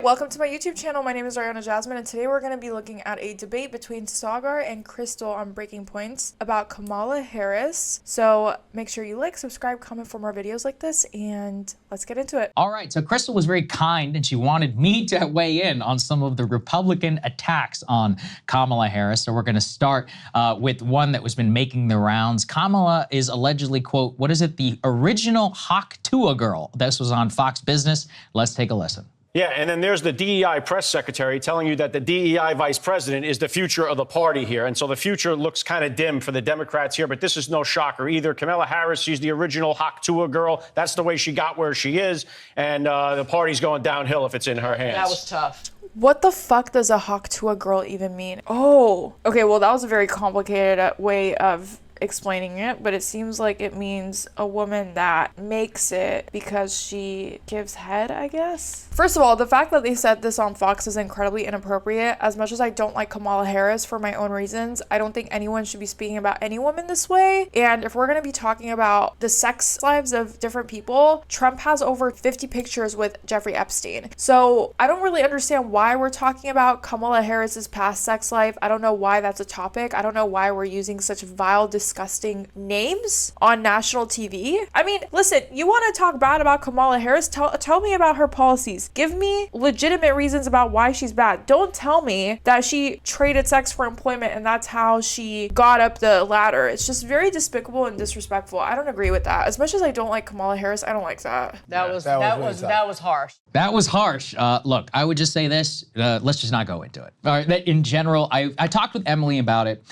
Welcome to my YouTube channel. My name is Ariana Jasmine, and today we're going to be looking at a debate between Sagar and Crystal on Breaking Points about Kamala Harris. So make sure you like, subscribe, comment for more videos like this, and let's get into it. All right, so Crystal was very kind and she wanted me to weigh in on some of the Republican attacks on Kamala Harris. So we're going to start with one that was been making the rounds. Kamala is allegedly, quote, what is it, the original Hawk Tuah girl. This was on Fox Business. Let's take a listen. Yeah, and then there's the DEI press secretary telling you that the DEI vice president is the future of the party here. And so the future looks kind of dim for the Democrats here, but this is no shocker either. Kamala Harris, she's the original Hawk Tuah girl. That's the way she got where she is. And the party's going downhill if it's in her hands. That was tough. What the fuck does a Hawk Tuah girl even mean? Oh, okay, well, that was a very complicated way of explaining it, but it seems like it means a woman that makes it because she gives head, I guess. First of all, the fact that they said this on Fox is incredibly inappropriate. As much as I don't like Kamala Harris for my own reasons, I don't think anyone should be speaking about any woman this way. And if we're going to be talking about the sex lives of different people, Trump has over 50 pictures with Jeffrey Epstein. So I don't really understand why we're talking about Kamala Harris's past sex life. I don't know why that's a topic. I don't know why we're using such vile, disgusting names on national TV. I mean, listen, you want to talk bad about Kamala Harris? Tell me about her policies. Give me legitimate reasons about why she's bad. Don't tell me that she traded sex for employment and that's how she got up the ladder. It's just very despicable and disrespectful. I don't agree with that. As much as I don't like Kamala Harris, I don't like that. That was harsh. That was harsh. Look, I would just say this. Let's just not go into it. All right. In general, I talked with Emily about it.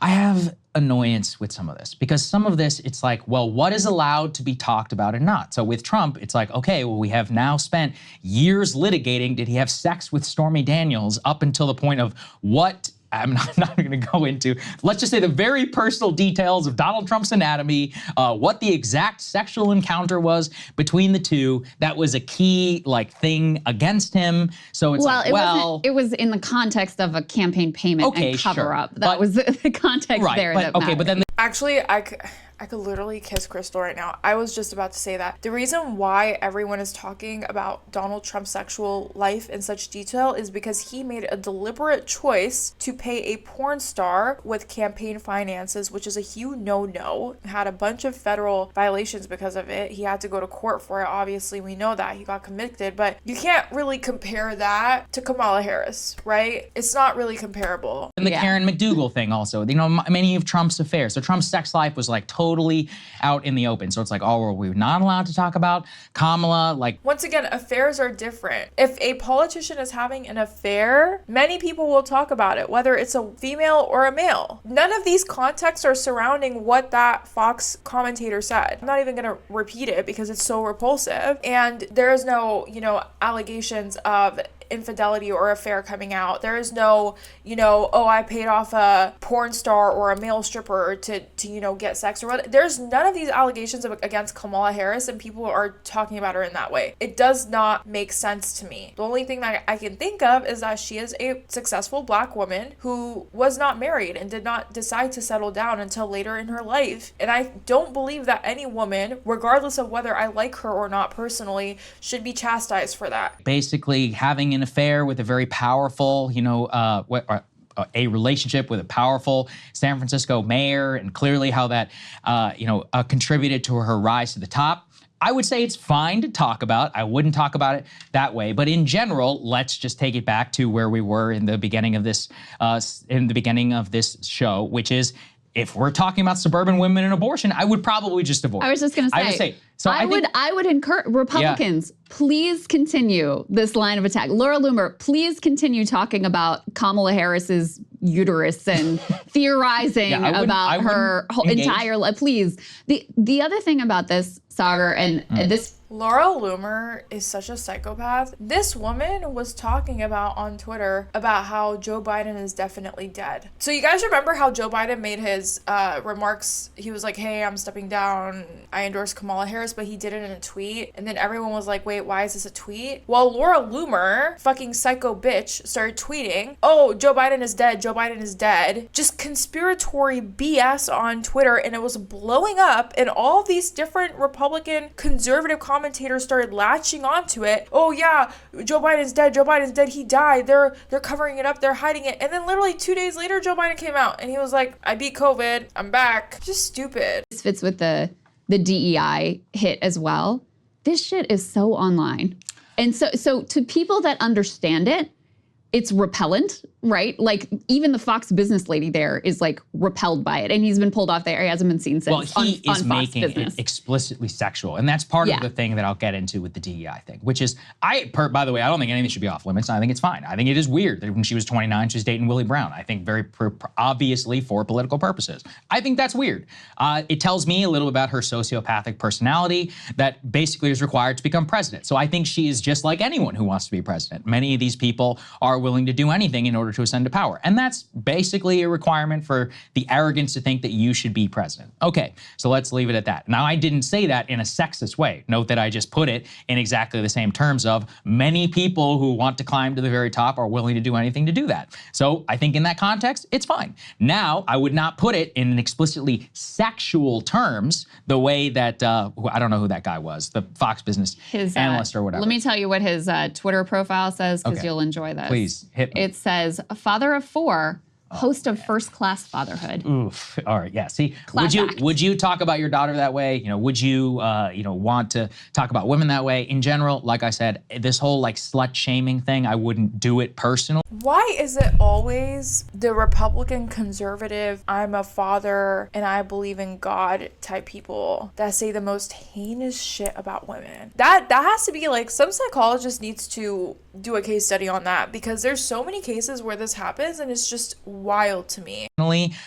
I have annoyance with some of this because some of this, it's like, well, what is allowed to be talked about and not? So with Trump, it's like, okay, well, we have now spent years litigating. Did he have sex with Stormy Daniels up until the point of what? I'm not going to go into, let's just say the very personal details of Donald Trump's anatomy, what the exact sexual encounter was between the two. That was a key thing against him. So it's it was in the context of a campaign payment and cover up. That was the context there. But then actually, I could literally kiss Crystal right now. I was just about to say that. The reason why everyone is talking about Donald Trump's sexual life in such detail is because he made a deliberate choice to pay a porn star with campaign finances, which is a huge no-no. Had a bunch of federal violations because of it. He had to go to court for it. Obviously, we know that. He got convicted, but you can't really compare that to Kamala Harris, right? It's not really comparable. And the Karen McDougal thing also, many of Trump's affairs. So Trump's sex life was totally out in the open. So it's like, oh, we're not allowed to talk about Kamala. Once again, affairs are different. If a politician is having an affair, many people will talk about it, whether it's a female or a male. None of these contexts are surrounding what that Fox commentator said. I'm not even gonna repeat it because it's so repulsive. And there is no, allegations of infidelity or affair coming out. There is no, oh, I paid off a porn star or a male stripper to get sex or what. There's none of these allegations against Kamala Harris, and people are talking about her in that way. It does not make sense to me. The only thing that I can think of is that she is a successful Black woman who was not married and did not decide to settle down until later in her life. And I don't believe that any woman, regardless of whether I like her or not personally, should be chastised for that. Basically having an affair with a very powerful, a relationship with a powerful San Francisco mayor, and clearly how that, contributed to her rise to the top. I would say it's fine to talk about. I wouldn't talk about it that way. But in general, let's just take it back to where we were in the beginning of this, show, which is, if we're talking about suburban women and abortion, I would probably just avoid. I was just going to say. So I would encourage Republicans, please continue this line of attack. Laura Loomer, please continue talking about Kamala Harris's uterus and theorizing about her whole entire life. Please. The other thing about this, Sagar, and this. Laura Loomer is such a psychopath. This woman was talking about on Twitter about how Joe Biden is definitely dead. So you guys remember how Joe Biden made his remarks? He was like, hey, I'm stepping down. I endorse Kamala Harris. Harris, but he did it in a tweet. And then everyone was like, wait, why is this a tweet? Well, Laura Loomer, fucking psycho bitch, started tweeting, oh, Joe Biden is dead. Joe Biden is dead. Just conspiratory BS on Twitter. And it was blowing up. And all these different Republican conservative commentators started latching onto it. Oh yeah, Joe Biden's dead. Joe Biden's dead. He died. They're covering it up. They're hiding it. And then literally 2 days later, Joe Biden came out and he was like, I beat COVID. I'm back. Just stupid. This fits with the DEI hit as well. This shit is so online. And so to people that understand it, it's repellent, right? Like even the Fox Business lady there is like repelled by it, and he's been pulled off there. He hasn't been seen since. Well, he is on making Business. it explicitly sexual, and that's part of the thing that I'll get into with the DEI thing, which is, by the way, I don't think anything should be off limits. I think it's fine. I think it is weird that when she was 29, she was dating Willie Brown. I think very obviously for political purposes. I think that's weird. It tells me a little about her sociopathic personality that basically is required to become president. So I think she is just like anyone who wants to be president. Many of these people are willing to do anything in order to ascend to power. And that's basically a requirement for the arrogance to think that you should be president. Okay, so let's leave it at that. Now, I didn't say that in a sexist way. Note that I just put it in exactly the same terms of many people who want to climb to the very top are willing to do anything to do that. So I think in that context, it's fine. Now, I would not put it in an explicitly sexual terms the way that, I don't know who that guy was, the Fox Business analyst or whatever. Let me tell you what his Twitter profile says, because you'll enjoy this. Please, hit me. It says, a father of 4, host of First Class Fatherhood. Oof. All right. Yeah. See, Class act. would you talk about your daughter that way? You know, would you want to talk about women that way? In general, like I said, this whole like slut shaming thing, I wouldn't do it personally. Why is it always the Republican conservative, I'm a father and I believe in God type people that say the most heinous shit about women? That has to be like, some psychologist needs to do a case study on that, because there's so many cases where this happens and it's just wild to me.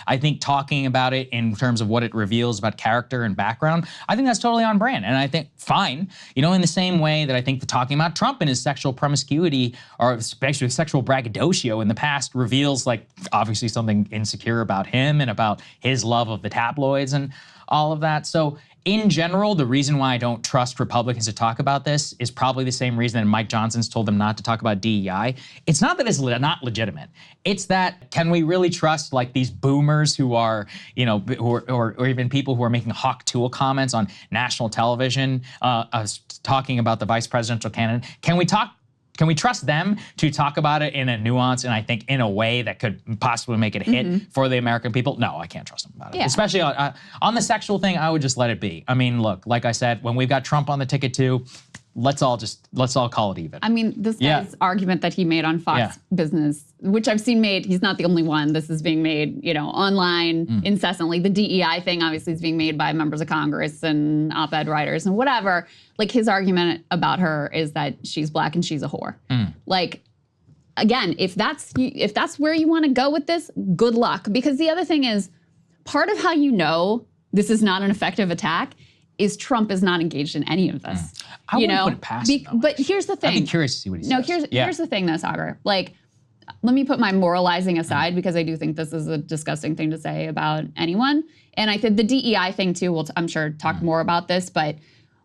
I think talking about it in terms of what it reveals about character and background, I think that's totally on brand. And I think fine, you know, in the same way that I think the talking about Trump and his sexual promiscuity, or especially sexual braggadocio in the past, reveals like obviously something insecure about him and about his love of the tabloids and all of that. So in general, the reason why I don't trust Republicans to talk about this is probably the same reason that Mike Johnson's told them not to talk about DEI. It's not that it's not legitimate. It's that, can we really trust like these boomers who are, you know, or even people who are making hawk tool comments on national television, talking about the vice presidential candidate? Can we trust them to talk about it in a nuance and I think in a way that could possibly make it a hit for the American people? No, I can't trust them about it. Yeah. Especially on the sexual thing, I would just let it be. I mean, look, like I said, when we've got Trump on the ticket too, let's all call it even. I mean, this guy's argument that he made on Fox Business, which I've seen made, he's not the only one. This is being made, you know, online incessantly. The DEI thing obviously is being made by members of Congress and op-ed writers and whatever. Like, his argument about her is that she's black and she's a whore. Like, again, if that's where you want to go with this, good luck. Because the other thing is, part of how you know this is not an effective attack is Trump is not engaged in any of this. I wouldn't put it past him, though. But here's the thing. I'd be curious to see what he says. Here's the thing though, Sagar. Like, let me put my moralizing aside, because I do think this is a disgusting thing to say about anyone. And I think the DEI thing too, we'll I'm sure talk more about this, but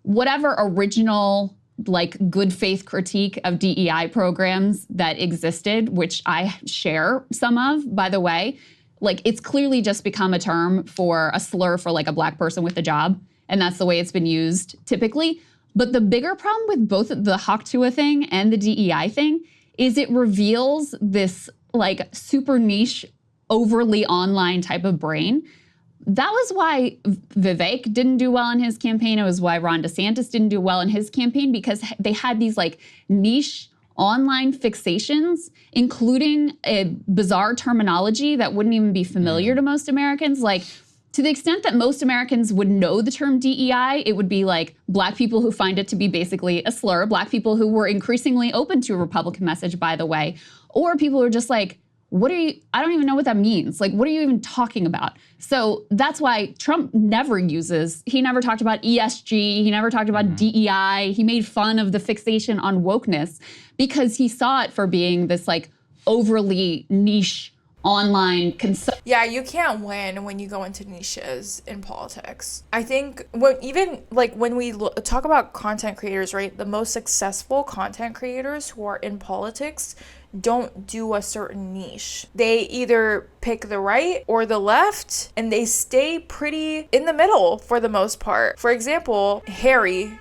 whatever original like good faith critique of DEI programs that existed, which I share some of, by the way, like, it's clearly just become a term for a slur for like a black person with a job. And that's the way it's been used typically. But the bigger problem with both the Haktua thing and the DEI thing is it reveals this like super niche, overly online type of brain. That was why Vivek didn't do well in his campaign. It was why Ron DeSantis didn't do well in his campaign, because they had these like niche online fixations, including a bizarre terminology that wouldn't even be familiar to most Americans. Like, to the extent that most Americans would know the term DEI, it would be like black people who find it to be basically a slur, black people who were increasingly open to a Republican message, by the way, or people who are just like, I don't even know what that means. Like, what are you even talking about? So that's why Trump he never talked about ESG, he never talked about DEI, he made fun of the fixation on wokeness because he saw it for being this like overly niche online Yeah, you can't win when you go into niches in politics. I think when we talk about content creators, right? The most successful content creators who are in politics don't do a certain niche. They either pick the right or the left, and they stay pretty in the middle for the most part. For example, Harry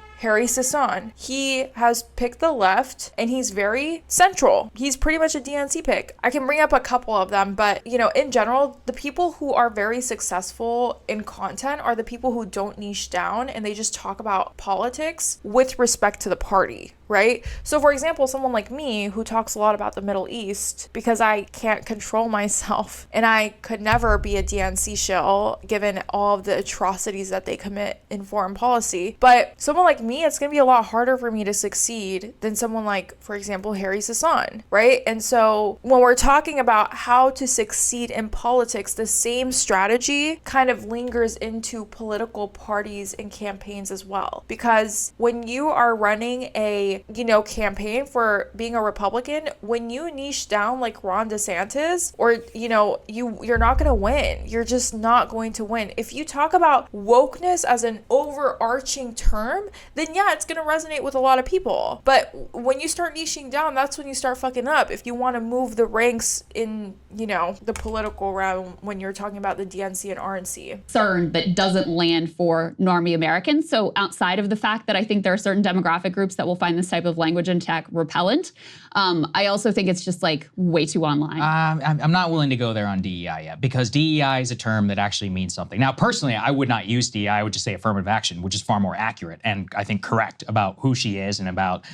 Sisson, he has picked the left and he's very central. He's pretty much a DNC pick. I can bring up a couple of them, but in general, the people who are very successful in content are the people who don't niche down and they just talk about politics with respect to the party, right? So for example, someone like me who talks a lot about the Middle East, because I can't control myself and I could never be a DNC shill given all of the atrocities that they commit in foreign policy. But someone like me, it's going to be a lot harder for me to succeed than someone like, for example, Harry Sisson, right? And so when we're talking about how to succeed in politics, the same strategy kind of lingers into political parties and campaigns as well. Because when you are running a campaign for being a Republican, when you niche down like Ron DeSantis, or you're not going to win. You're just not going to win. If you talk about wokeness as an overarching term, then yeah, it's going to resonate with a lot of people. But when you start niching down, that's when you start fucking up. If you want to move the ranks in the political realm, when you're talking about the DNC and RNC. Concern that doesn't land for normie Americans. So outside of the fact that I think there are certain demographic groups that will find this type of language and tech repellent, I also think it's just like way too online. I'm not willing to go there on DEI yet, because DEI is a term that actually means something. Now, personally, I would not use DEI. I would just say affirmative action, which is far more accurate and I think correct about who she is and about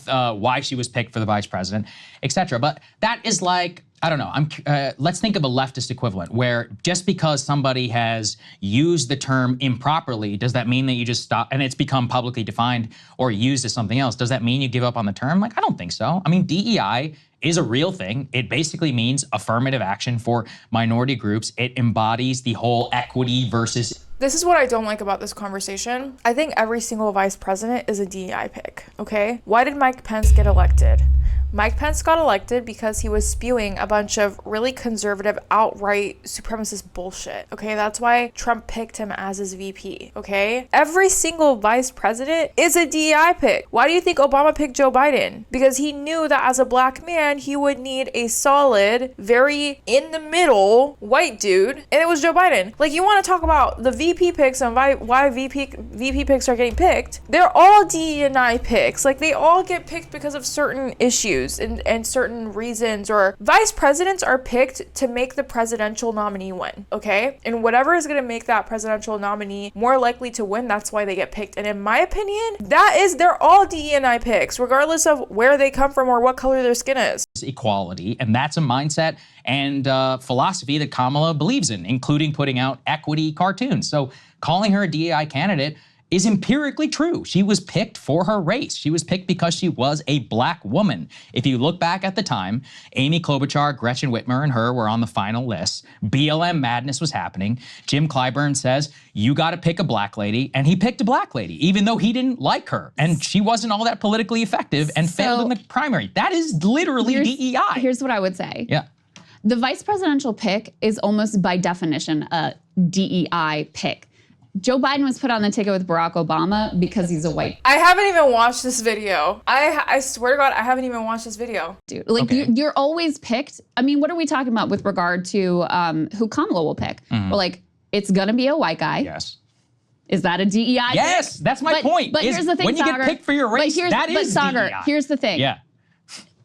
why she was picked for the vice president, etc. But that is like, I don't know. Let's think of a leftist equivalent where just because somebody has used the term improperly, does that mean that you just stop and it's become publicly defined or used as something else? Does that mean you give up on the term? Like, I don't think so. I mean, DEI is a real thing. It basically means affirmative action for minority groups. It embodies the whole equity versus. This is what I don't like about this conversation. I think every single vice president is a DEI pick, okay? Why did Mike Pence get elected? Mike Pence got elected because he was spewing a bunch of really conservative, outright supremacist bullshit, okay? That's why Trump picked him as his VP, okay? Every single vice president is a DEI pick. Why do you think Obama picked Joe Biden? Because he knew that as a black man, he would need a solid, very in-the-middle white dude, and it was Joe Biden. Like, you want to talk about the VP picks and why VP picks are getting picked? They're all DEI picks. Like, they all get picked because of certain issues and certain reasons, or vice presidents are picked to make the presidential nominee win, okay? And whatever is going to make that presidential nominee more likely to win, that's why they get picked. And in my opinion, they're all DEI picks, regardless of where they come from or what color their skin is. Equality, and that's a mindset and philosophy that Kamala believes in, including putting out equity cartoons. So calling her a DEI candidate is empirically true. She was picked for her race. She was picked because she was a black woman. If you look back at the time, Amy Klobuchar, Gretchen Whitmer, and her were on the final list. BLM madness was happening. Jim Clyburn says, you got to pick a black lady, and he picked a black lady, even though he didn't like her. And she wasn't all that politically effective and failed in the primary. That is literally DEI. Here's what I would say. Yeah. The vice presidential pick is almost by definition a DEI pick. Joe Biden was put on the ticket with Barack Obama because he's a white. I haven't even watched this video. I swear to God, I haven't even watched this video. Dude, like you're always picked. I mean, what are we talking about with regard to who Kamala will pick? We're like, it's gonna be a white guy. Yes. Is that a DEI pick? Yes, that's my point. But here's the thing, when you Sagar, get picked for your race, that is Sagar, DEI. here's the thing. Yeah.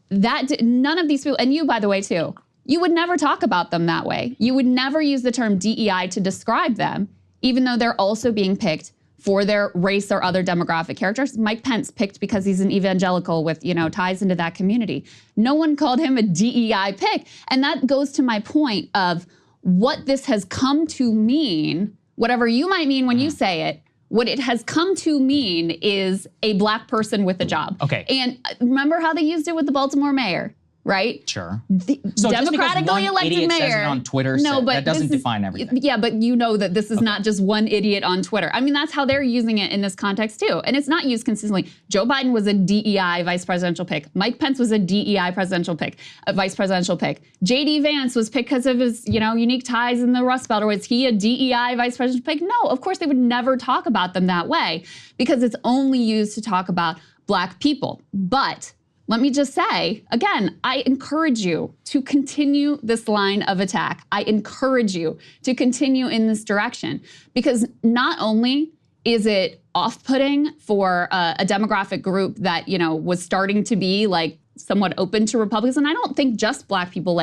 None of these people, and you, by the way, too, you would never talk about them that way. You would never use the term DEI to describe them, even though they're also being picked for their race or other demographic characters. Mike Pence picked because he's an evangelical with, ties into that community. No one called him a DEI pick. And that goes to my point of what this has come to mean, whatever you might mean when you say it, what it has come to mean is a black person with a job. Okay. And remember how they used it with the Baltimore mayor? right? Sure. The So democratically elected mayor. Says it on Twitter, that doesn't define everything. Yeah, but you know that this is not just one idiot on Twitter. I mean, that's how they're using it in this context too. And it's not used consistently. Joe Biden was a DEI vice presidential pick. Mike Pence was a DEI presidential pick, a vice presidential pick. JD Vance was picked because of his, unique ties in the Rust Belt. Or was he a DEI vice presidential pick? No, of course they would never talk about them that way because it's only used to talk about Black people. But let me just say, again, I encourage you to continue this line of attack. I encourage you to continue in this direction because not only is it off-putting for a demographic group that, was starting to be like somewhat open to Republicans, and I don't think just Black people,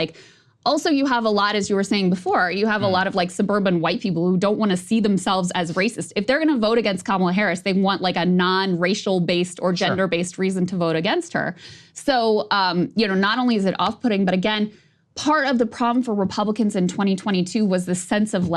also, you have a lot, as you were saying before, you have a lot of suburban white people who don't want to see themselves as racist. If they're going to vote against Kamala Harris, they want a non-racial based or gender-based reason to vote against her. So, not only is it off-putting, but again, part of the problem for Republicans in 2022 was the sense of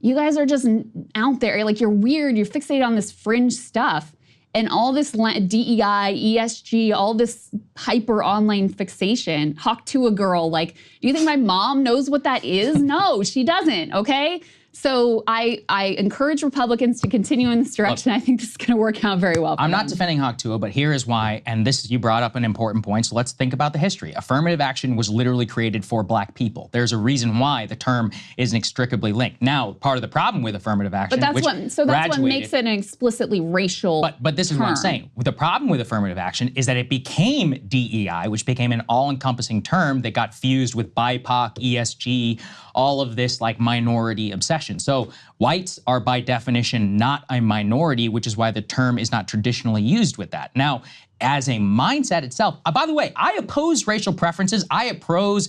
you guys are just out there, you're weird, you're fixated on this fringe stuff. And all this DEI, ESG, all this hyper online fixation, hawk to a girl, do you think my mom knows what that is? No, she doesn't, okay? So I encourage Republicans to continue in this direction. I think this is going to work out very well for I'm them. not defending Haktua, but here is why, and you brought up an important point, so let's think about the history. Affirmative action was literally created for Black people. There's a reason why the term is inextricably linked. Now, part of the problem with affirmative action, that's what makes it an explicitly racial But this is what I'm saying. The problem with affirmative action is that it became DEI, which became an all-encompassing term that got fused with BIPOC, ESG, all of this minority obsession. So whites are by definition not a minority, which is why the term is not traditionally used with that. Now, as a mindset itself, by the way, I oppose racial preferences. I oppose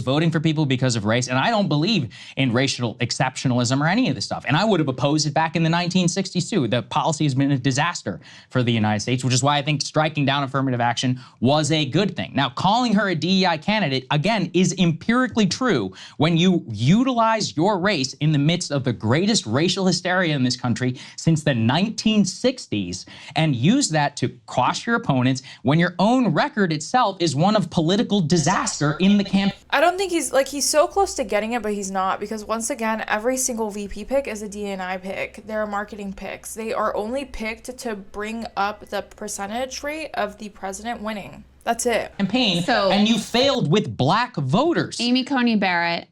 voting for people because of race, and I don't believe in racial exceptionalism or any of this stuff. And I would have opposed it back in the 1960s too. The policy has been a disaster for the United States, which is why I think striking down affirmative action was a good thing. Now, calling her a DEI candidate, again, is empirically true when you utilize your race in the midst of the greatest racial hysteria in this country since the 1960s and use that to quash your opponents when your own record itself is one of political disaster in the campaign. I don't think he's so close to getting it, but he's not, because once again, every single VP pick is a DNI pick. They're marketing picks. They are only picked to bring up the percentage rate of the president winning. That's it. Campaign, and you failed with Black voters. Amy Coney Barrett,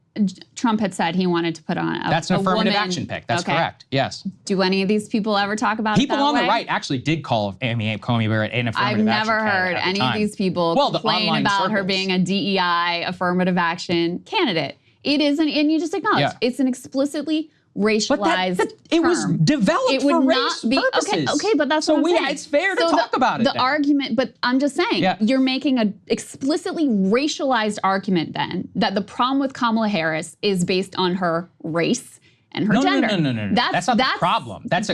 Trump had said he wanted to put on That's an affirmative woman. action pick. That's correct. Yes. Do any of these people ever talk about people it that on way? the right actually did call Amy Coney Barrett an affirmative I've action never heard at the any time. of these people complain about her being a DEI affirmative action candidate. It isn't, and you just acknowledge it's an explicitly racialized it term. was developed it would for not race be purposes. okay, but that's what I'm saying. It's fair to talk about it. The argument, but I'm just saying, you're making an explicitly racialized argument then that the problem with Kamala Harris is based on her race and her gender. No. That's not the problem. That's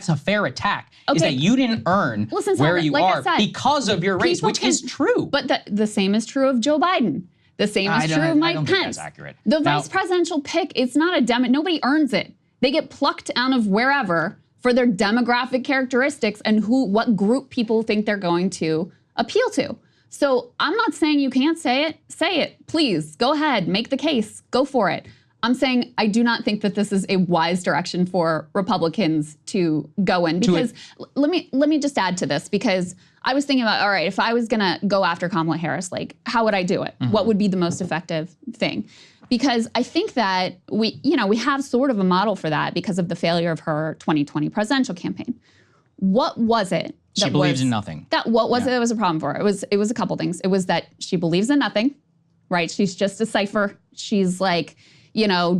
a fair attack. Is that you didn't earn where you are because of your race, which is true. But the same is true of Joe Biden. The same is true of Mike Pence. Think that's accurate. The vice presidential pick, it's not a nobody earns it. They get plucked out of wherever for their demographic characteristics and what group people think they're going to appeal to. So I'm not saying you can't say it. Say it, please. Go ahead, make the case. Go for it. I'm saying I do not think that this is a wise direction for Republicans to go in. Because let me just add to this, because I was thinking about, all right, if I was gonna go after Kamala Harris, how would I do it? What would be the most effective thing? Because I think that we have sort of a model for that because of the failure of her 2020 presidential campaign. What was it? She believes in nothing. What was it that was a problem for her? It was a couple things. It was that she believes in nothing, right? She's just a cipher. She's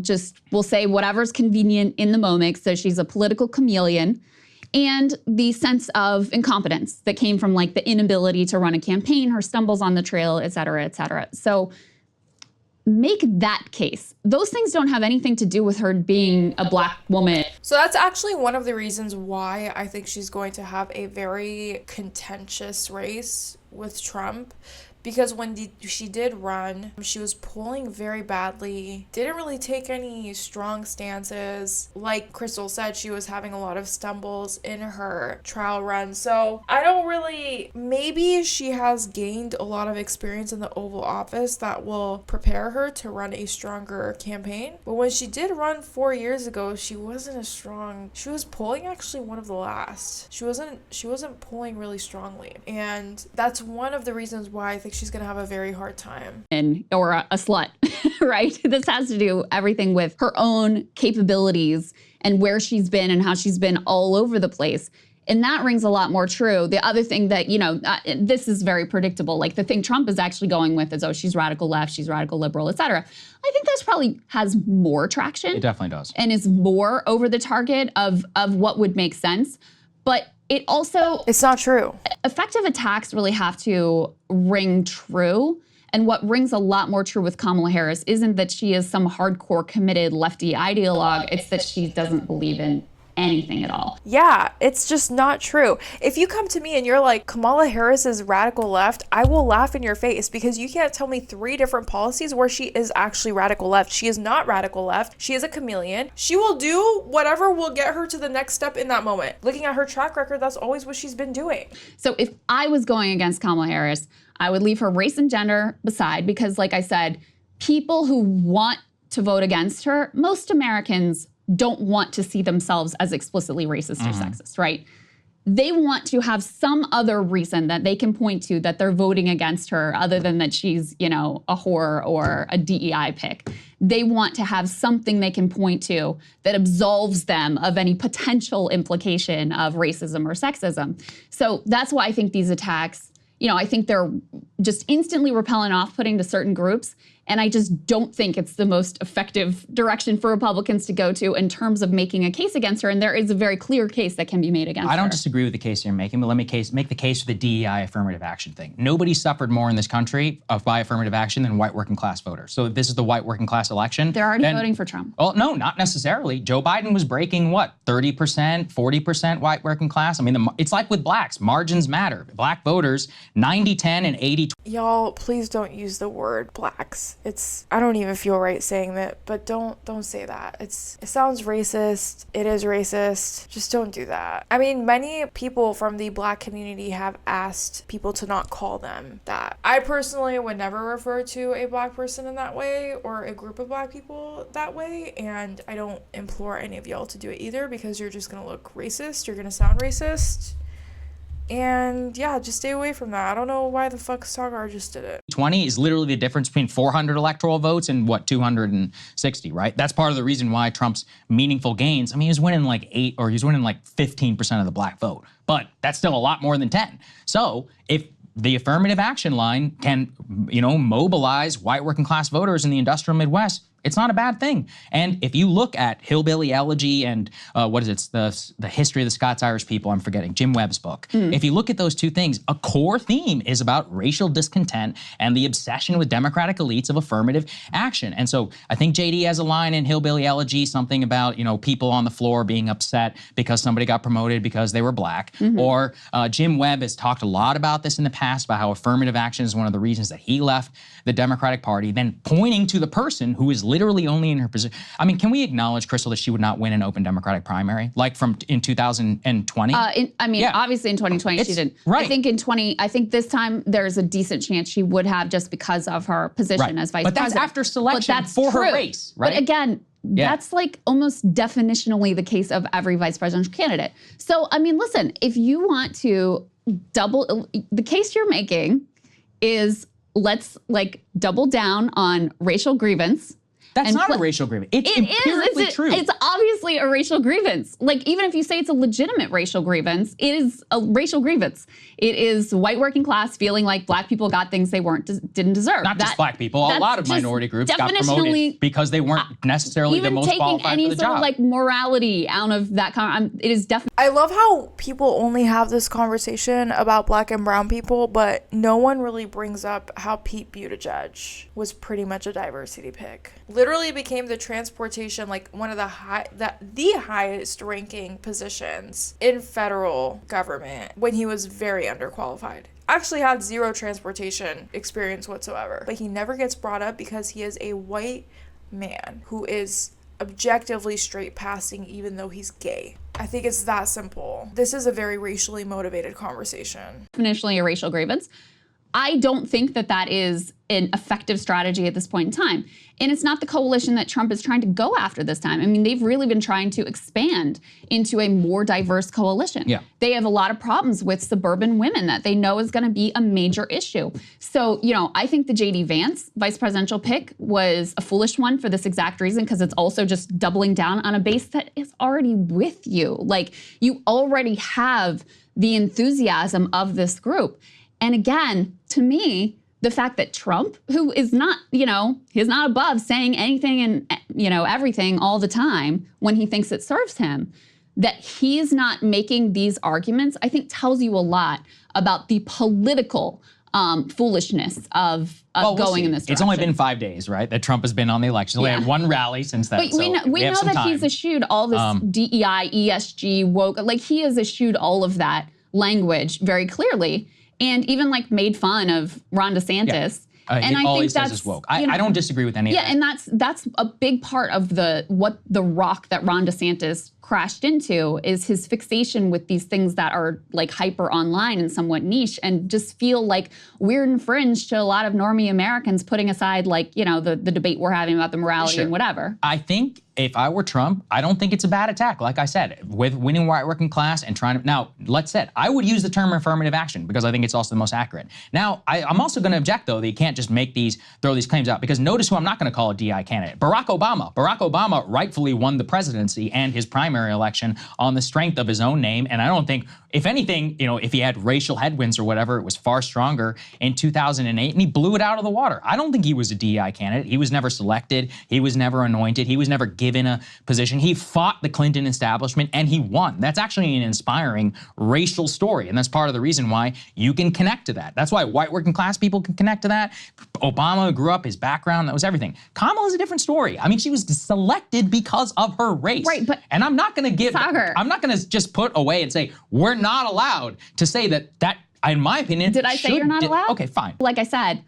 just will say whatever's convenient in the moment. So she's a political chameleon. And the sense of incompetence that came from the inability to run a campaign, her stumbles on the trail, et cetera, et cetera. So make that case. Those things don't have anything to do with her being a Black woman. So that's actually one of the reasons why I think she's going to have a very contentious race with Trump, because when she did run, she was polling very badly, didn't really take any strong stances. Like Crystal said, she was having a lot of stumbles in her trial run. So I don't really, maybe she has gained a lot of experience in the Oval Office that will prepare her to run a stronger campaign. But when she did run 4 years ago, she wasn't as strong. She was polling actually one of the last. She wasn't polling really strongly. And that's one of the reasons why I think she's going to have a very hard time. Or a slut, right? This has to do everything with her own capabilities and where she's been and how she's been all over the place. And that rings a lot more true. The other thing that, this is very predictable. Like the thing Trump is actually going with is, oh, she's radical left, she's radical liberal, et cetera. I think this probably has more traction. It definitely does. And is more over the target of what would make sense. But it also... It's not true. Effective attacks really have to ring true. And what rings a lot more true with Kamala Harris isn't that she is some hardcore committed lefty ideologue. It's that she doesn't believe in anything at all. Yeah, it's just not true. If you come to me and you're like, Kamala Harris is radical left, I will laugh in your face, because you can't tell me 3 different policies where she is actually radical left. She is not radical left. She is a chameleon. She will do whatever will get her to the next step in that moment. Looking at her track record, that's always what she's been doing. So if I was going against Kamala Harris, I would leave her race and gender beside, because like I said, people who want to vote against her, most Americans don't want to see themselves as explicitly racist or sexist, right? They want to have some other reason that they can point to that they're voting against her, other than that she's, a whore or a DEI pick. They want to have something they can point to that absolves them of any potential implication of racism or sexism. So that's why I think these attacks, I think they're just instantly repellent, off-putting to certain groups. And I just don't think it's the most effective direction for Republicans to go to in terms of making a case against her. And there is a very clear case that can be made against her. I don't disagree with the case you're making, but let me make the case for the DEI affirmative action thing. Nobody suffered more in this country by affirmative action than white working class voters. So if this is the white working class election, they're already voting for Trump. Well, no, not necessarily. Joe Biden was breaking 30%, 40% white working class. I mean, it's like with blacks, margins matter. Black voters, 90-10 and 80-20. Y'all, please don't use the word blacks. I don't even feel right saying that, but don't say that. It sounds racist. It is racist. Just don't do that. I mean, many people from the black community have asked people to not call them that. I personally would never refer to a black person in that way, or a group of black people that way, and I don't implore any of y'all to do it either, because you're just gonna look racist. You're gonna sound racist. And yeah, just stay away from that. I don't know why the fuck Sagar just did it. 20 is literally the difference between 400 electoral votes and 260, right? That's part of the reason why Trump's meaningful gains. I mean, he's winning like 15% of the black vote, but that's still a lot more than 10. So if the affirmative action line can, mobilize white working class voters in the industrial Midwest, it's not a bad thing. And if you look at Hillbilly Elegy and the history of the Scots-Irish people, I'm forgetting, Jim Webb's book. If you look at those two things, a core theme is about racial discontent and the obsession with democratic elites of affirmative action. And so I think JD has a line in Hillbilly Elegy, something about, people on the floor being upset because somebody got promoted because they were black. Or Jim Webb has talked a lot about this in the past, about how affirmative action is one of the reasons that he left the Democratic Party, then pointing to the person who is literally only in her position. I mean, can we acknowledge, Crystal, that she would not win an open Democratic primary, like in 2020? Obviously in 2020 she didn't. Right. I think this time there's a decent chance she would have, just because of her position as vice president. But that's after selection for her race, right? But again, that's like almost definitionally the case of every vice presidential candidate. So, I mean, listen, if you want to the case you're making is, let's double down on racial grievance. That's not a racial grievance. It's empirically true. It's obviously a racial grievance. Even if you say it's a legitimate racial grievance, it is a racial grievance. It is white working class feeling like black people got things they didn't deserve. Not just black people. A lot of minority groups got promoted because they weren't necessarily the most qualified for the job. Even taking any sort of morality out of that, it is definitely. I love how people only have this conversation about black and brown people, but no one really brings up how Pete Buttigieg was pretty much a diversity pick. Literally became the transportation, one of the highest ranking positions in federal government when he was very underqualified. actually had zero transportation experience whatsoever. But he never gets brought up because he is a white man who is objectively straight passing even though he's gay. I think it's that simple. This is a very racially motivated conversation. Initially a racial grievance. I don't think that that is an effective strategy at this point in time. And it's not the coalition that Trump is trying to go after this time. I mean, they've really been trying to expand into a more diverse coalition. Yeah. They have a lot of problems with suburban women that they know is going to be a major issue. So, I think the J.D. Vance vice presidential pick was a foolish one for this exact reason, because it's also just doubling down on a base that is already with you. Like, you already have the enthusiasm of this group. And again, to me, the fact that Trump, who is not, he's not above saying anything and, everything all the time when he thinks it serves him, that he's not making these arguments, I think tells you a lot about the political foolishness of going in this direction. It's only been 5 days, right, that Trump has been on the election. We had one rally since then. But we know that he's eschewed all this DEI, ESG, woke, like he has eschewed all of that language very clearly. And even made fun of Ron DeSantis. And I think that's woke. I don't disagree with any of that. Yeah, and that's a big part of what the rock that Ron DeSantis crashed into is his fixation with these things that are hyper online and somewhat niche and just feel weird and fringe to a lot of normie Americans, putting aside the debate we're having about the morality and whatever. I think if I were Trump, I don't think it's a bad attack. Like I said, with winning white working class and trying to, now, let's say, I would use the term affirmative action because I think it's also the most accurate. Now, I'm also going to object, though, that you can't just throw these claims out, because notice who I'm not going to call a DI candidate. Barack Obama. Barack Obama rightfully won the presidency and his primary election on the strength of his own name. And I don't think, if anything, if he had racial headwinds or whatever, it was far stronger in 2008, and he blew it out of the water. I don't think he was a DEI candidate. He was never selected. He was never anointed. He was never given a position. He fought the Clinton establishment and he won. That's actually an inspiring racial story. And that's part of the reason why you can connect to that. That's why white working class people can connect to that. Obama grew up, his background, that was everything. Kamala's a different story. I mean, she was selected because of her race. Right, but and I'm not going to just put away and say, we're not allowed to say that, in my opinion, did I say you're not allowed? Okay, fine. Like I said,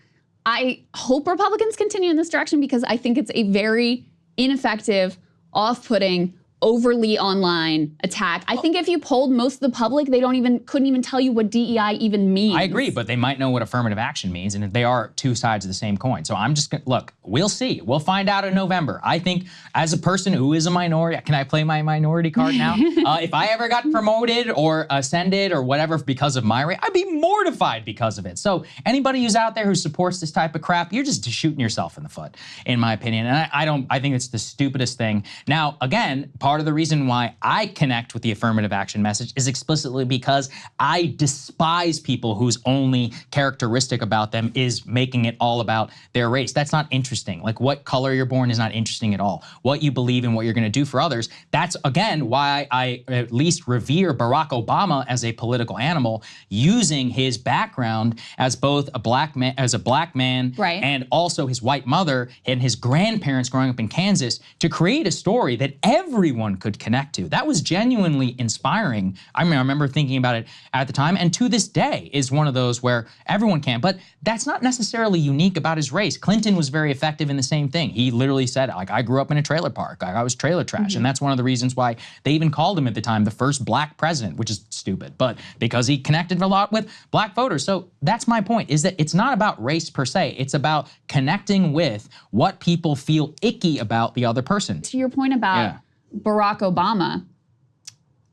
I hope Republicans continue in this direction because I think it's a very ineffective, off-putting, overly online attack. I think if you polled most of the public, they couldn't even tell you what DEI even means. I agree, but they might know what affirmative action means, and they are two sides of the same coin. So I'm just gonna, look, we'll see. We'll find out in November. I think as a person who is a minority, can I play my minority card now? If I ever got promoted or ascended or whatever because of my race, I'd be mortified because of it. So anybody who's out there who supports this type of crap, you're just shooting yourself in the foot, in my opinion. And I think it's the stupidest thing. Now, again, part of the reason why I connect with the affirmative action message is explicitly because I despise people whose only characteristic about them is making it all about their race. That's not interesting. Like, what color you're born is not interesting at all. What you believe and what you're going to do for others, that's, again, why I at least revere Barack Obama as a political animal, using his background as both a black man, right, and also his white mother and his grandparents growing up in Kansas to create a story that everyone could connect to. That was genuinely inspiring. I remember thinking about it at the time, and to this day is one of those where everyone can, but that's not necessarily unique about his race. Clinton was very effective in the same thing. He literally said, I grew up in a trailer park. I was trailer trash. And that's one of the reasons why they even called him at the time the first black president, which is stupid, but because he connected a lot with black voters. So that's my point, is that it's not about race per se. It's about connecting with what people feel icky about the other person. To your point about Barack Obama,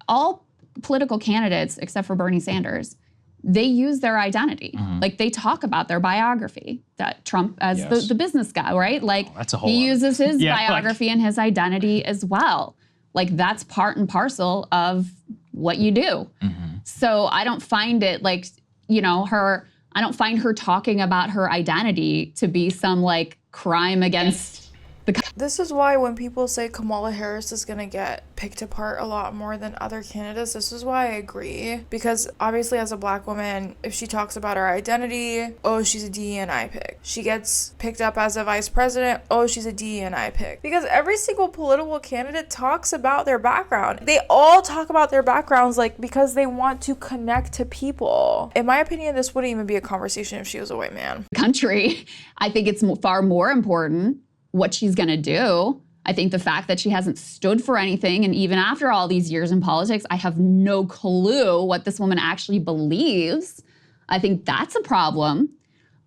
all political candidates, except for Bernie Sanders, they use their identity. Like, they talk about their biography, that Trump as the business guy, right? Like, that's a whole he uses his biography like, and his identity as well. Like, that's part and parcel of what you do. So I don't find it I don't find her talking about her identity to be some crime against This is why when people say Kamala Harris is going to get picked apart a lot more than other candidates, this is why I agree. Because obviously as a black woman, if she talks about her identity, oh, she's a DE&I pick. She gets picked up as a vice president, oh, she's a DE&I pick. Because every single political candidate talks about their background. They all talk about their backgrounds because they want to connect to people. In my opinion, this wouldn't even be a conversation if she was a white man. Country, I think it's far more important what she's going to do. I think the fact that she hasn't stood for anything, and even after all these years in politics, I have no clue what this woman actually believes. I think that's a problem.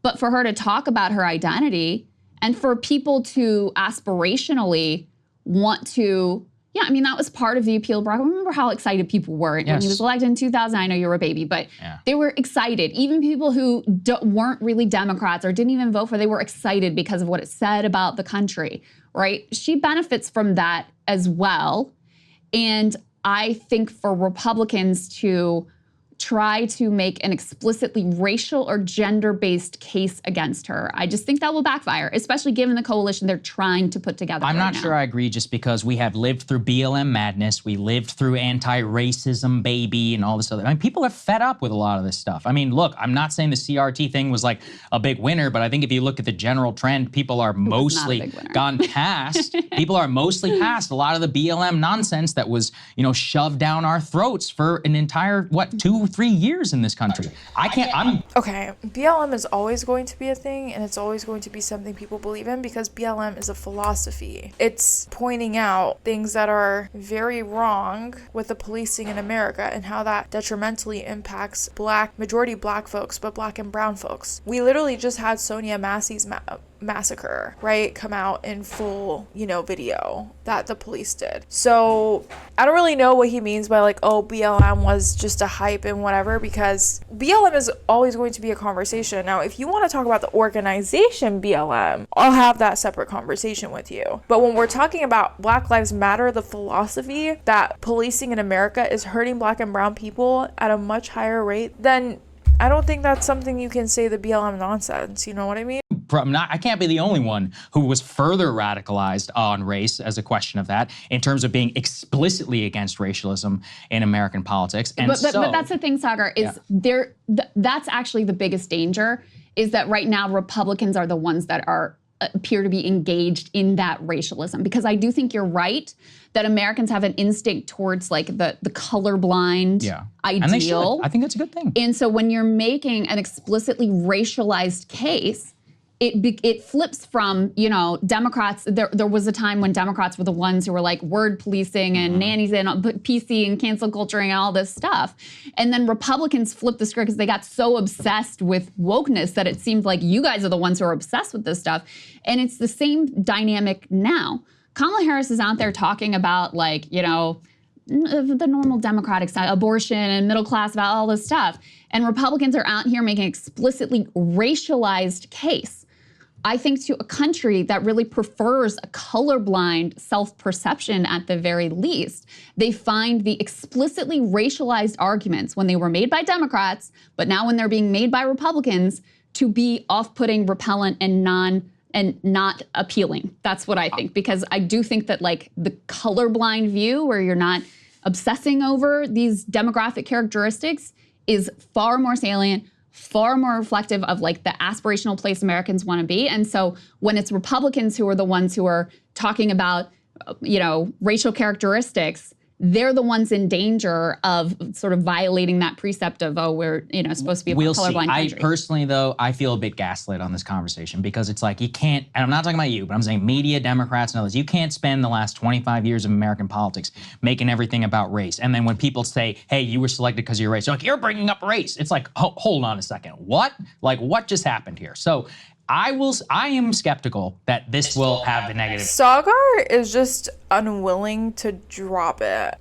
But for her to talk about her identity and for people to aspirationally want to, that was part of the appeal of Barack. I remember how excited people were when he was elected in 2000. I know you were a baby, but they were excited. Even people who weren't really Democrats or didn't even vote for, they were excited because of what it said about the country, right? She benefits from that as well. And I think for Republicans to try to make an explicitly racial or gender-based case against her, I just think that will backfire, especially given the coalition they're trying to put together. I'm not sure I agree, just because we have lived through BLM madness, we lived through anti-racism baby and all this other. People are fed up with a lot of this stuff. Look, I'm not saying the CRT thing was like a big winner, but I think if you look at the general trend, people are mostly gone past. People are mostly past a lot of the BLM nonsense that was, shoved down our throats for an entire 2-3 years in this country. Okay, BLM is always going to be a thing, and it's always going to be something people believe in because BLM is a philosophy. It's pointing out things that are very wrong with the policing in America and how that detrimentally impacts majority black folks, but black and brown folks. We literally just had Sonia Massey's massacre, right, come out in full, video that the police did. So I don't really know what he means by BLM was just a hype and whatever, because BLM is always going to be a conversation. Now, if you want to talk about the organization BLM, I'll have that separate conversation with you. But when we're talking about Black Lives Matter, the philosophy that policing in America is hurting black and brown people at a much higher rate, then I don't think that's something you can say the BLM nonsense. You know what I mean? I can't be the only one who was further radicalized on race as a question of that, in terms of being explicitly against racialism in American politics. And but that's the thing, Sagar, is that's actually the biggest danger, is that right now Republicans are the ones that appear to be engaged in that racialism. Because I do think you're right that Americans have an instinct towards the colorblind ideal. And they should. I think that's a good thing. And so when you're making an explicitly racialized case, it flips from, Democrats. There was a time when Democrats were the ones who were word policing and nannies and PC and cancel culture and all this stuff. And then Republicans flipped the script because they got so obsessed with wokeness that it seemed like you guys are the ones who are obsessed with this stuff. And it's the same dynamic now. Kamala Harris is out there talking about the normal Democratic side, abortion and middle class, about all this stuff. And Republicans are out here making an explicitly racialized case. I think to a country that really prefers a colorblind self-perception at the very least, they find the explicitly racialized arguments when they were made by Democrats, but now when they're being made by Republicans, to be off-putting, repellent, and not appealing. That's what I think, because I do think that the colorblind view, where you're not obsessing over these demographic characteristics, is far more salient, far more reflective of the aspirational place Americans want to be. And so when it's Republicans who are the ones who are talking about, racial characteristics, they're the ones in danger of sort of violating that precept of, we're, supposed to be a colorblind country. I personally, though, I feel a bit gaslit on this conversation, because it's you can't, and I'm not talking about you, but I'm saying media, Democrats, and others, you can't spend the last 25 years of American politics making everything about race. And then when people say, hey, you were selected because of your race, you're breaking up race. It's hold on a second. What? What just happened here? So I am skeptical that this will have the negative. Sagar is just unwilling to drop it.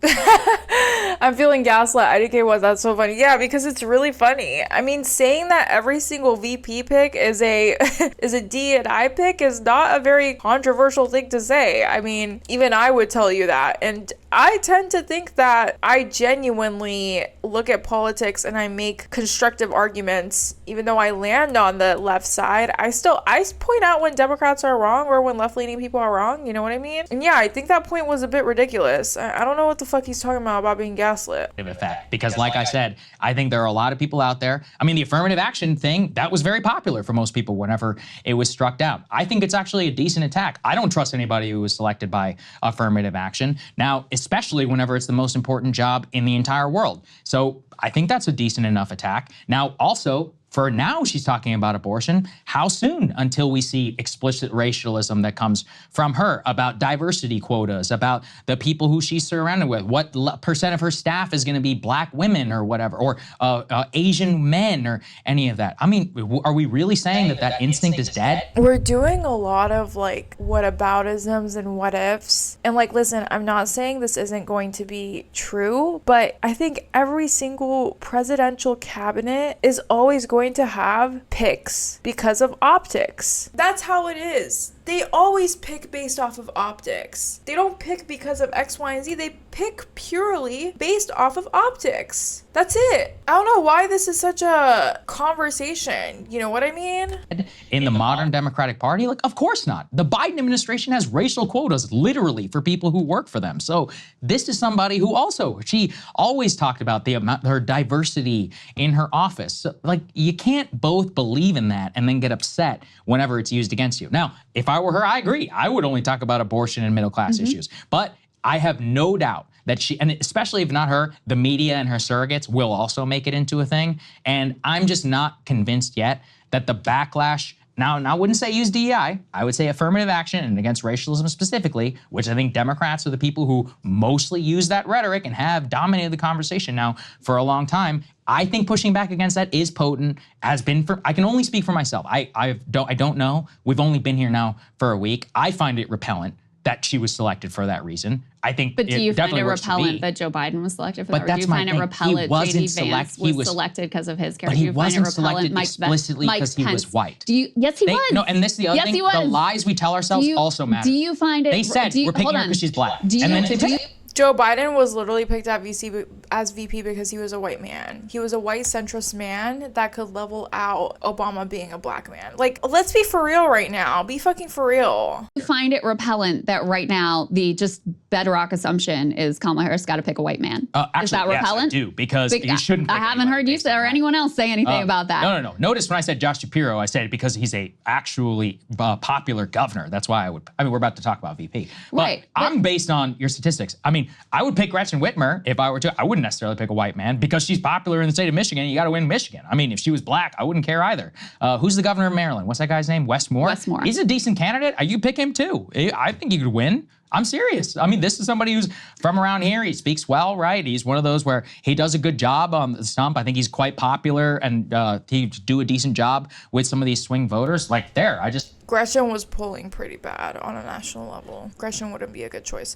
I'm feeling gaslit. IDK was that's so funny. Yeah, because it's really funny. I mean, saying that every single VP pick is a is a D&I pick is not a very controversial thing to say. I mean, even I would tell you that. And I tend to think that I genuinely look at politics and I make constructive arguments. Even though I land on the left side, I point out when Democrats are wrong or when left-leaning people are wrong. You know what I mean? And yeah, I think that point was a bit ridiculous. I don't know what the fuck he's talking about being gaslit. Effect. Because like I said, I think there are a lot of people out there. I mean, the affirmative action thing, that was very popular for most people whenever it was struck down. I think it's actually a decent attack. I don't trust anybody who was selected by affirmative action. Now, especially whenever it's the most important job in the entire world. So I think that's a decent enough attack. Now, also, for now, she's talking about abortion. How soon until we see explicit racialism that comes from her about diversity quotas, about the people who she's surrounded with, what percent of her staff is going to be black women or whatever, or Asian men or any of that? I mean, are we really saying that instinct is dead? We're doing a lot of like whataboutisms and what ifs. And like, listen, I'm not saying this isn't going to be true, but I think every single presidential cabinet is always going to have picks because of optics. That's how it is. They always pick based off of optics. They don't pick because of X, Y, and Z. They pick purely based off of optics. That's it. I don't know why this is such a conversation. You know what I mean? In the modern Democratic Party? Like, of course not. The Biden administration has racial quotas literally for people who work for them. So this is somebody who also, she always talked about the amount, her diversity in her office. So, like, you can't both believe in that and then get upset whenever it's used against you. Now, if I were her, I agree. I would only talk about abortion and middle-class issues. But I have no doubt that she, and especially if not her, the media and her surrogates will also make it into a thing. And I'm just not convinced yet that the backlash, now I wouldn't say use DEI, I would say affirmative action and against racialism specifically, which I think Democrats are the people who mostly use that rhetoric and have dominated the conversation now for a long time. I think pushing back against that is potent, has been for, I can only speak for myself. I don't know. We've only been here now for a week. I find it repellent that she was selected for that reason. I think But do you find it repellent that Joe Biden was selected for that? Or do you find it repellent JD Vance was selected because of his character? But he wasn't selected explicitly because he was white. Yes, he was. No, and this is the other thing. The lies we tell ourselves also matter. Do you find it? They said we're picking her because she's black. Joe Biden was literally picked as VP because he was a white man. He was a white centrist man that could level out Obama being a black man. Like, let's be for real right now. Be fucking for real. You find it repellent that right now the just bedrock assumption is Kamala Harris got to pick a white man. Actually, is that repellent? Yes, I do, because you shouldn't. I haven't heard you say or anyone else say anything about that. No. Notice when I said Josh Shapiro, I said it because he's a actually popular governor. That's why I would. I mean, we're about to talk about VP. But right. I'm based on your statistics. I mean, I would pick Gretchen Whitmer if I were to. I wouldn't necessarily pick a white man because she's popular in the state of Michigan. You got to win Michigan. I mean, if she was black, I wouldn't care either. Who's the governor of Maryland? What's that guy's name? Wes Moore? Wes Moore. He's a decent candidate. You pick him too. I think he could win. I'm serious. I mean, this is somebody who's from around here. He speaks well, right? He's one of those where he does a good job on the stump. I think he's quite popular and he do a decent job with some of these swing voters. Like Gretchen was polling pretty bad on a national level. Gretchen wouldn't be a good choice.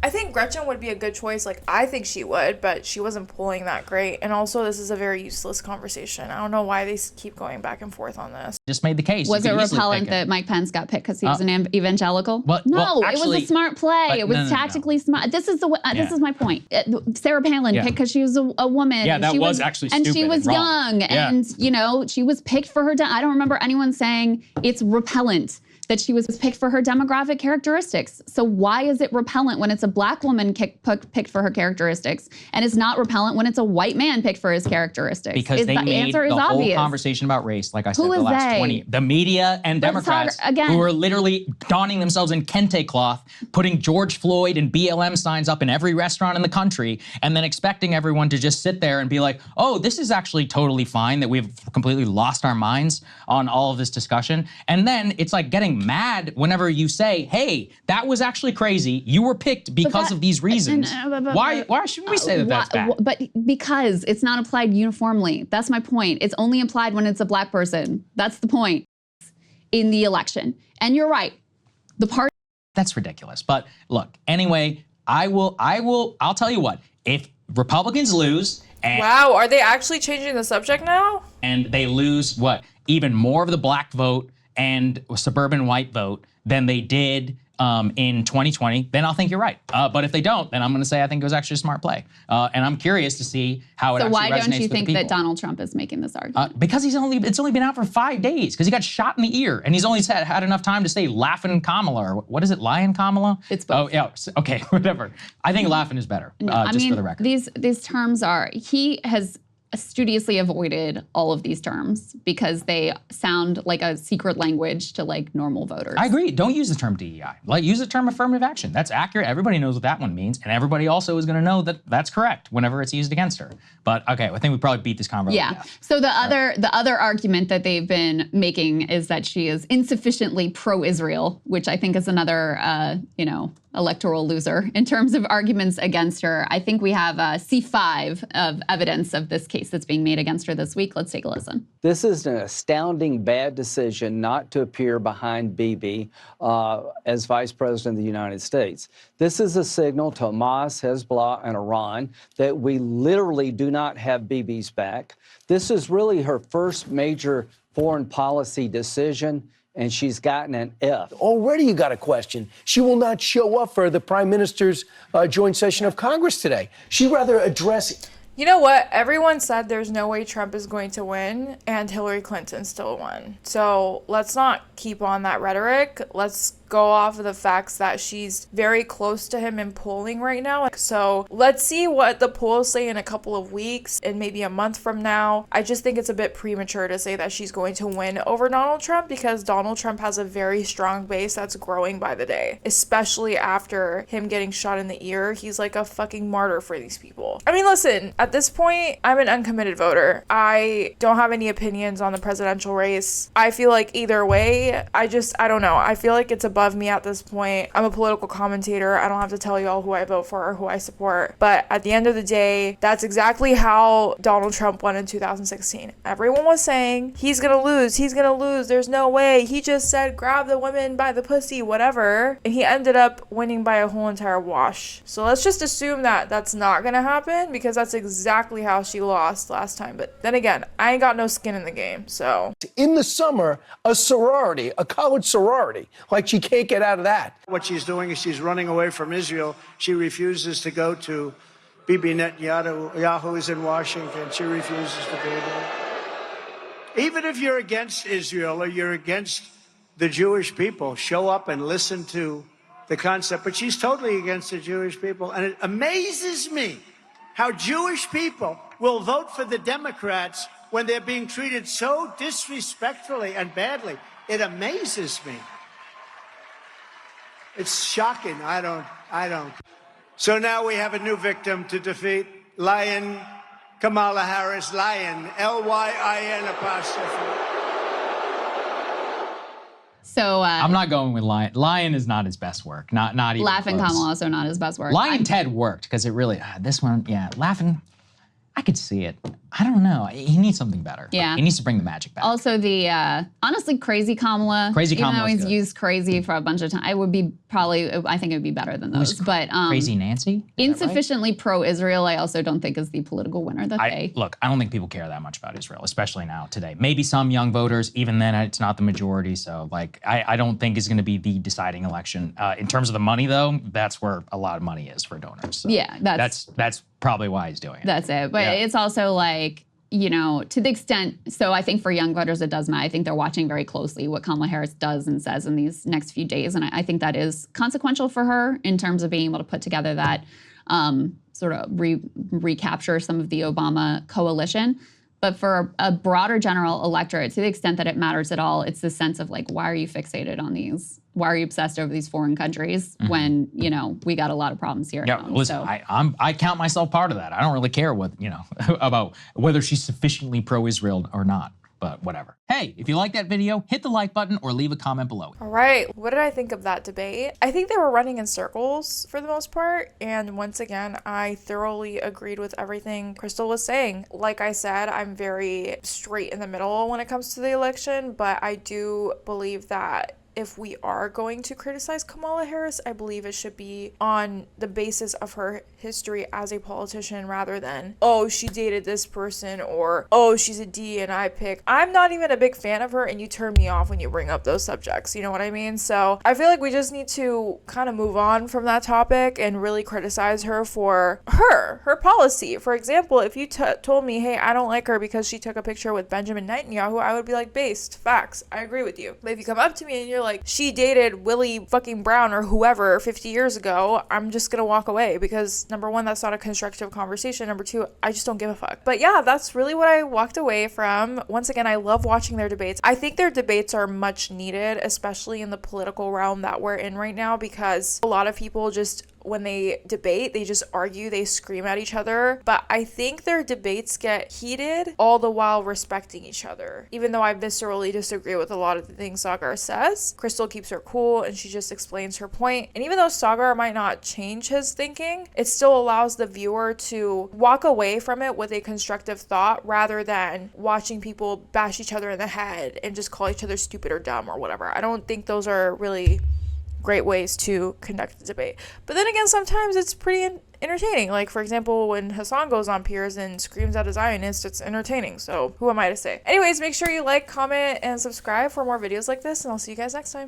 I think Gretchen would be a good choice. Like, I think she would, but she wasn't polling that great. And also, this is a very useless conversation. I don't know why they keep going back and forth on this. Just made the case. Was it repellent that Mike Pence got picked because he was an evangelical? No, actually, it was a smart play. It was tactically smart. This is my point. Sarah Palin picked because she was a woman. Yeah, that was actually stupid. And she was young. And, you know, she was picked for her. I don't remember anyone saying it's repellent that she was picked for her demographic characteristics. So why is it repellent when it's a black woman picked for her characteristics, and it's not repellent when it's a white man picked for his characteristics? Because they made the whole conversation about race, like I said, the last 20 years. The media and Democrats who are literally donning themselves in kente cloth, putting George Floyd and BLM signs up in every restaurant in the country, and then expecting everyone to just sit there and be like, oh, this is actually totally fine, that we've completely lost our minds on all of this discussion. And then it's like getting mad whenever you say, hey, that was actually crazy. You were picked because of these reasons. Why shouldn't we say that that's bad? But because it's not applied uniformly. That's my point. It's only applied when it's a black person. That's the point in the election. And you're right. The party. That's ridiculous. But look, anyway, I'll tell you what, if Republicans lose, and Wow, are they actually changing the subject now? they lose what? Even more of the black vote and suburban white vote than they did in 2020, then I'll think you're right. But if they don't, then I'm going to say I think it was actually a smart play. And I'm curious to see how it So actually why resonates don't you with the think people. that Donald Trump is making this argument? Because it's only been out for 5 days because he got shot in the ear and he's only had enough time to say laughing Kamala or what is it, lying Kamala? It's both. Oh yeah, okay, whatever. I think laughing is better. Just for the record. These terms are, he has studiously avoided all of these terms because they sound like a secret language to like normal voters. I agree. Don't use the term DEI. Like use the term affirmative action. That's accurate. Everybody knows what that one means, and everybody also is going to know that that's correct whenever it's used against her. But okay, I think we probably beat this convo. Yeah. So the other argument that they've been making is that she is insufficiently pro-Israel, which I think is another electoral loser in terms of arguments against her. I think we have C5 of evidence of this case that's being made against her this week. Let's take a listen. This is an astounding bad decision not to appear behind Bibi as Vice President of the United States. This is a signal to Hamas, Hezbollah, and Iran that we literally do not have Bibi's back. This is really her first major foreign policy decision, and she's gotten an F. Already you got a question. She will not show up for the Prime Minister's joint session of Congress today. She'd rather address... You know what? Everyone said there's no way Trump is going to win, and Hillary Clinton still won. So let's not keep on that rhetoric. Let's go off of the facts that she's very close to him in polling right now. So let's see what the polls say in a couple of weeks and maybe a month from now. I just think it's a bit premature to say that she's going to win over Donald Trump because Donald Trump has a very strong base that's growing by the day, especially after him getting shot in the ear. He's like a fucking martyr for these people. I mean, listen, at this point, I'm an uncommitted voter. I don't have any opinions on the presidential race. I feel like either way, I don't know. I feel like it's above me at this point. I'm a political commentator. I don't have to tell y'all who I vote for or who I support. But at the end of the day, that's exactly how Donald Trump won in 2016. Everyone was saying, he's gonna lose. He's gonna lose. There's no way. He just said, grab the women by the pussy, whatever. And he ended up winning by a whole entire wash. So let's just assume that that's not gonna happen because that's exactly how she lost last time. But then again, I ain't got no skin in the game, so. In the summer, a sorority, a college sorority, like she can't get out of that. What she's doing is she's running away from Israel. She refuses to go to Bibi Netanyahu is in Washington. She refuses to be there. Even if you're against Israel or you're against the Jewish people, show up and listen to the concept. But she's totally against the Jewish people. And it amazes me how Jewish people will vote for the Democrats when they're being treated so disrespectfully and badly. It amazes me. It's shocking. I don't. So now we have a new victim to defeat. Lion Kamala Harris. Lion. L-Y-I-N apostrophe. So I'm not going with Lion. Lion is not his best work. Not even Laughing close. Kamala also not his best work. Lion Ted worked because it really, this one, yeah, Laughing, I could see it. I don't know. He needs something better. Yeah. He needs to bring the magic back. Also, the honestly, Crazy Kamala. Crazy even Kamala's though he's good. used crazy for a bunch of time, I would be I think it would be better than those. But Crazy Nancy? Is that right? insufficiently pro-Israel, I also don't think is the political winner that they. Look, I don't think people care that much about Israel, especially now today. Maybe some young voters, even then it's not the majority. So like, I don't think it's going to be the deciding election. In terms of the money though, that's where a lot of money is for donors. So Yeah, that's probably why he's doing it. That's it. But Yeah. it's also like, to the extent, so I think for young voters, it does matter. I think they're watching very closely what Kamala Harris does and says in these next few days. And I think that is consequential for her in terms of being able to put together that sort of recapture some of the Obama coalition. But for a broader general electorate, to the extent that it matters at all, it's the sense of like, why are you fixated on these? Why are you obsessed over these foreign countries when, we got a lot of problems here? Yeah, listen, I count myself part of that. I don't really care what, about whether she's sufficiently pro-Israel or not, but whatever. Hey, if you like that video, hit the like button or leave a comment below. All right, what did I think of that debate? I think they were running in circles for the most part, and once again, I thoroughly agreed with everything Crystal was saying. Like I said, I'm very straight in the middle when it comes to the election, but I do believe that if we are going to criticize Kamala Harris, I believe it should be on the basis of her history as a politician rather than, oh, she dated this person, or, oh, she's a DEI pick. I'm not even a big fan of her, and you turn me off when you bring up those subjects. You know what I mean? So I feel like we just need to kind of move on from that topic and really criticize her for her policy. For example, if you told me, hey, I don't like her because she took a picture with Benjamin Netanyahu, I would be like, based, facts, I agree with you. But if you come up to me and you're like, she dated Willie fucking Brown or whoever 50 years ago, I'm just gonna walk away because number one, that's not a constructive conversation. Number two, I just don't give a fuck. But yeah, that's really what I walked away from. Once again, I love watching their debates. I think their debates are much needed, especially in the political realm that we're in right now, because a lot of people just, when they debate, they just argue, they scream at each other. But I think their debates get heated all the while respecting each other. Even though I viscerally disagree with a lot of the things Sagar says, Crystal keeps her cool and she just explains her point. And even though Sagar might not change his thinking, it still allows the viewer to walk away from it with a constructive thought rather than watching people bash each other in the head and just call each other stupid or dumb or whatever. I don't think those are really great ways to conduct the debate. But then again, sometimes it's pretty entertaining. Like, for example, when Hassan goes on Piers and screams at a Zionist, it's entertaining. So who am I to say? Anyways, make sure you like, comment, and subscribe for more videos like this, and I'll see you guys next time.